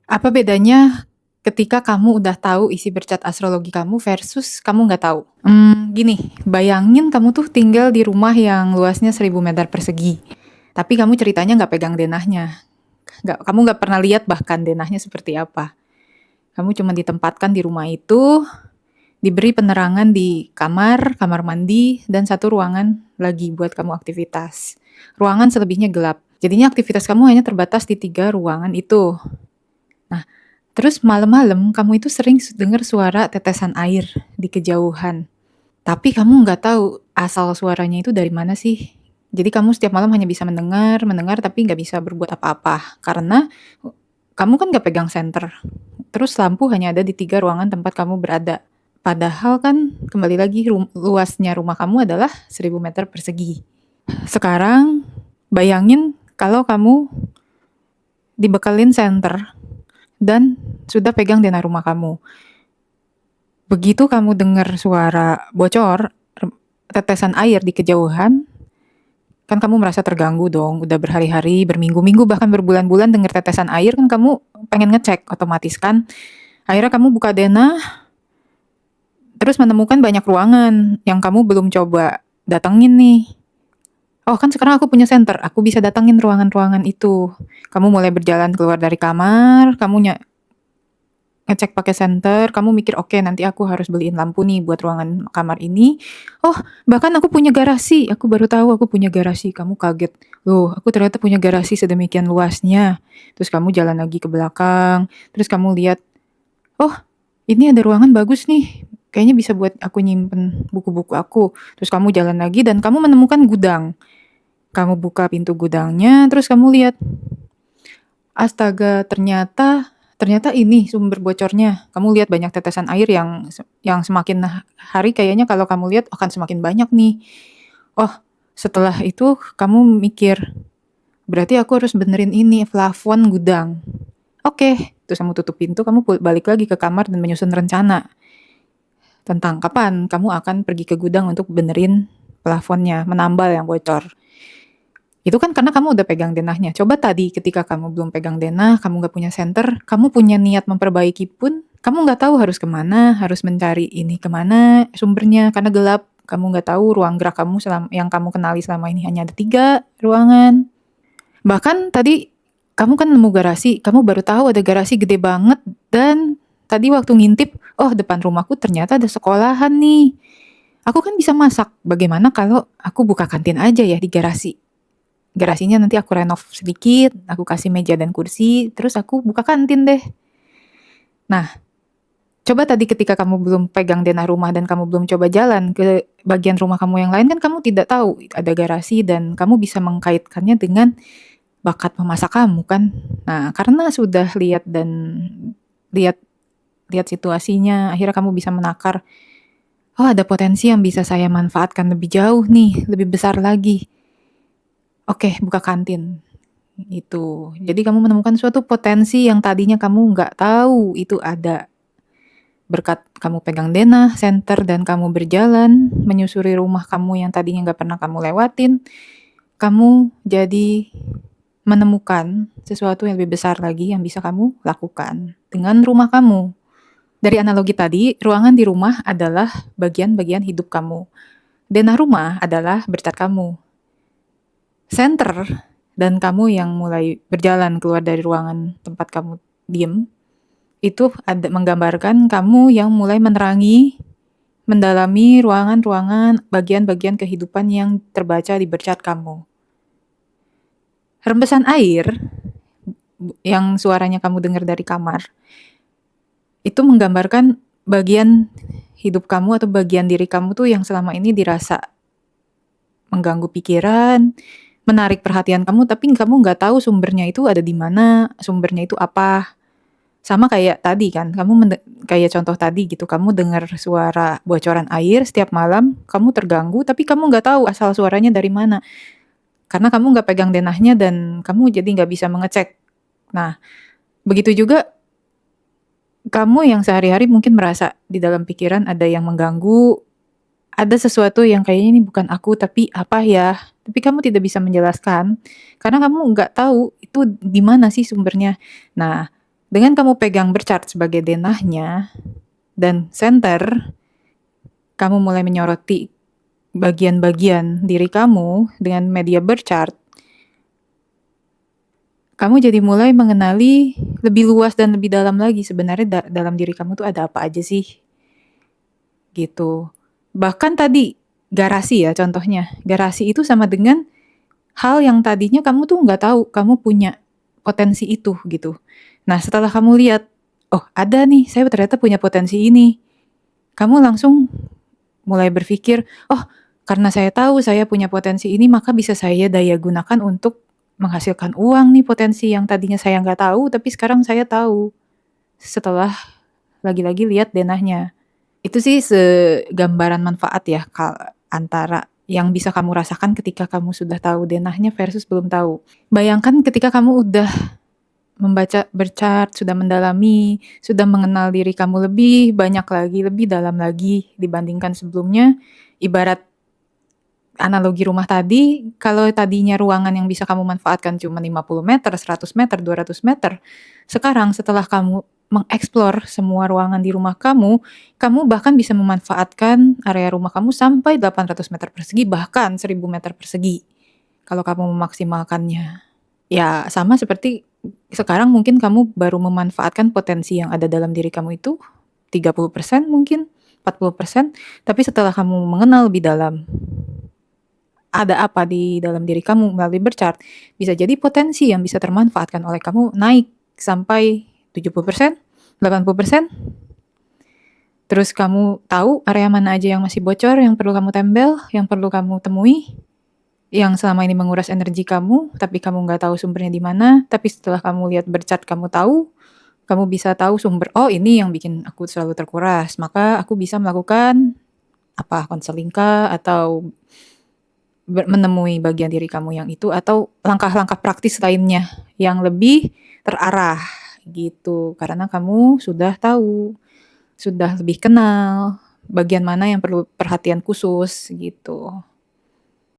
Apa bedanya ketika kamu udah tahu isi bercat astrologi kamu versus kamu nggak tahu? Gini, bayangin kamu tuh tinggal di rumah yang luasnya 1000 meter persegi. Tapi kamu ceritanya nggak pegang denahnya. Kamu nggak pernah lihat bahkan denahnya seperti apa. Kamu cuma ditempatkan di rumah itu, diberi penerangan di kamar, kamar mandi, dan satu ruangan lagi buat kamu aktivitas. Ruangan selebihnya gelap. Jadinya aktivitas kamu hanya terbatas di 3 ruangan itu. Nah, terus malam-malam kamu itu sering dengar suara tetesan air di kejauhan. Tapi kamu nggak tahu asal suaranya itu dari mana sih. Jadi kamu setiap malam hanya bisa mendengar, mendengar tapi nggak bisa berbuat apa-apa. Karena kamu kan nggak pegang senter. Terus lampu hanya ada di 3 ruangan tempat kamu berada. Padahal kan kembali lagi luasnya rumah kamu adalah 1000 meter persegi. Sekarang bayangin kalau kamu dibekelin senter dan sudah pegang denah rumah kamu. Begitu kamu dengar suara bocor, tetesan air di kejauhan, kan kamu merasa terganggu dong. Udah berhari-hari, berminggu-minggu, bahkan berbulan-bulan dengar tetesan air, kan kamu pengen ngecek otomatis kan. Akhirnya kamu buka denah, terus menemukan banyak ruangan yang kamu belum coba datengin nih. Oh kan sekarang aku punya senter, aku bisa datengin ruangan-ruangan itu. Kamu mulai berjalan keluar dari kamar, kamu ngecek pakai senter, kamu mikir oke nanti aku harus beliin lampu nih buat ruangan kamar ini. Oh, bahkan aku punya garasi. Aku baru tahu aku punya garasi. Kamu kaget. Loh, aku ternyata punya garasi sedemikian luasnya. Terus kamu jalan lagi ke belakang, terus kamu lihat, oh, ini ada ruangan bagus nih. Kayaknya bisa buat aku nyimpen buku-buku aku. Terus kamu jalan lagi dan kamu menemukan gudang. Kamu buka pintu gudangnya, terus kamu lihat, astaga, ternyata ini sumber bocornya. Kamu lihat banyak tetesan air yang semakin hari kayaknya kalau kamu lihat akan semakin banyak nih. Oh, setelah itu kamu mikir, berarti aku harus benerin ini plafon gudang. Oke, terus kamu tutup pintu, kamu balik lagi ke kamar dan menyusun rencana tentang kapan kamu akan pergi ke gudang untuk benerin plafonnya, menambal yang bocor. Itu kan karena kamu udah pegang denahnya. Coba tadi ketika kamu belum pegang denah, kamu nggak punya senter, kamu punya niat memperbaiki pun, kamu nggak tahu harus kemana, harus mencari ini kemana sumbernya, karena gelap. Kamu nggak tahu ruang gerak kamu yang kamu kenali selama ini hanya ada 3 ruangan. Bahkan tadi kamu kan nemu garasi, kamu baru tahu ada garasi gede banget, dan tadi waktu ngintip, oh depan rumahku ternyata ada sekolahan nih. Aku kan bisa masak, bagaimana kalau aku buka kantin aja ya di garasi? Garasinya nanti aku renov sedikit, aku kasih meja dan kursi, terus aku buka kantin deh. Nah, coba tadi ketika kamu belum pegang denah rumah dan kamu belum coba jalan ke bagian rumah kamu yang lain, kan kamu tidak tahu ada garasi dan kamu bisa mengkaitkannya dengan bakat memasak kamu kan. Nah, karena sudah lihat lihat situasinya, akhirnya kamu bisa menakar, oh ada potensi yang bisa saya manfaatkan lebih jauh nih, lebih besar lagi. Oke, buka kantin. Itu. Jadi kamu menemukan suatu potensi yang tadinya kamu nggak tahu itu ada. Berkat kamu pegang denah, senter, dan kamu berjalan menyusuri rumah kamu yang tadinya nggak pernah kamu lewatin, kamu jadi menemukan sesuatu yang lebih besar lagi yang bisa kamu lakukan dengan rumah kamu. Dari analogi tadi, ruangan di rumah adalah bagian-bagian hidup kamu. Denah rumah adalah bercat kamu. Center dan kamu yang mulai berjalan keluar dari ruangan tempat kamu diem, itu ada menggambarkan kamu yang mulai menerangi, mendalami ruangan-ruangan, bagian-bagian kehidupan yang terbaca di bercat kamu. Rembesan air yang suaranya kamu dengar dari kamar, itu menggambarkan bagian hidup kamu atau bagian diri kamu tuh yang selama ini dirasa mengganggu pikiran, menarik perhatian kamu, tapi kamu nggak tahu sumbernya itu ada di mana, sumbernya itu apa. Sama kayak tadi kan, kayak contoh tadi gitu, kamu dengar suara bocoran air setiap malam, kamu terganggu, tapi kamu nggak tahu asal suaranya dari mana. Karena kamu nggak pegang denahnya dan kamu jadi nggak bisa mengecek. Nah, begitu juga kamu yang sehari-hari mungkin merasa di dalam pikiran ada yang mengganggu, ada sesuatu yang kayaknya ini bukan aku, tapi apa ya? Tapi kamu tidak bisa menjelaskan, karena kamu nggak tahu itu di mana sih sumbernya. Nah, Dengan kamu pegang berchart sebagai denahnya dan center, kamu mulai menyoroti bagian-bagian diri kamu dengan media berchart, kamu jadi mulai mengenali lebih luas dan lebih dalam lagi sebenarnya dalam diri kamu tuh ada apa aja sih, gitu. Bahkan tadi garasi ya contohnya, garasi itu sama dengan hal yang tadinya kamu tuh nggak tahu kamu punya potensi itu gitu. Nah setelah kamu lihat, oh ada nih saya ternyata punya potensi ini, kamu langsung mulai berpikir, oh karena saya tahu saya punya potensi ini maka bisa saya daya gunakan untuk menghasilkan uang nih, potensi yang tadinya saya nggak tahu tapi sekarang saya tahu setelah lagi-lagi lihat denahnya. Itu sih segambaran manfaat ya antara yang bisa kamu rasakan ketika kamu sudah tahu denahnya versus belum tahu. Bayangkan ketika kamu udah membaca berchart, sudah mendalami, sudah mengenal diri kamu lebih banyak lagi, lebih dalam lagi dibandingkan sebelumnya. Ibarat analogi rumah tadi, kalau tadinya ruangan yang bisa kamu manfaatkan cuma 50 meter, 100 meter, 200 meter, sekarang setelah kamu mengeksplor semua ruangan di rumah kamu bahkan bisa memanfaatkan area rumah kamu sampai 800 meter persegi, bahkan 1000 meter persegi, kalau kamu memaksimalkannya. Ya, sama seperti sekarang mungkin kamu baru memanfaatkan potensi yang ada dalam diri kamu itu 30% mungkin, 40%, tapi setelah kamu mengenal lebih dalam ada apa di dalam diri kamu melalui berchart, bisa jadi potensi yang bisa termanfaatkan oleh kamu naik sampai 70%, 80%. Terus kamu tahu area mana aja yang masih bocor, yang perlu kamu tembel, yang perlu kamu temui, yang selama ini menguras energi kamu, tapi kamu nggak tahu sumbernya di mana, tapi setelah kamu lihat berchart kamu tahu, kamu bisa tahu sumber, oh ini yang bikin aku selalu terkuras, maka aku bisa melakukan apa, konseling kah, atau menemui bagian diri kamu yang itu, atau langkah-langkah praktis lainnya yang lebih terarah gitu, karena kamu sudah tahu, sudah lebih kenal bagian mana yang perlu perhatian khusus gitu.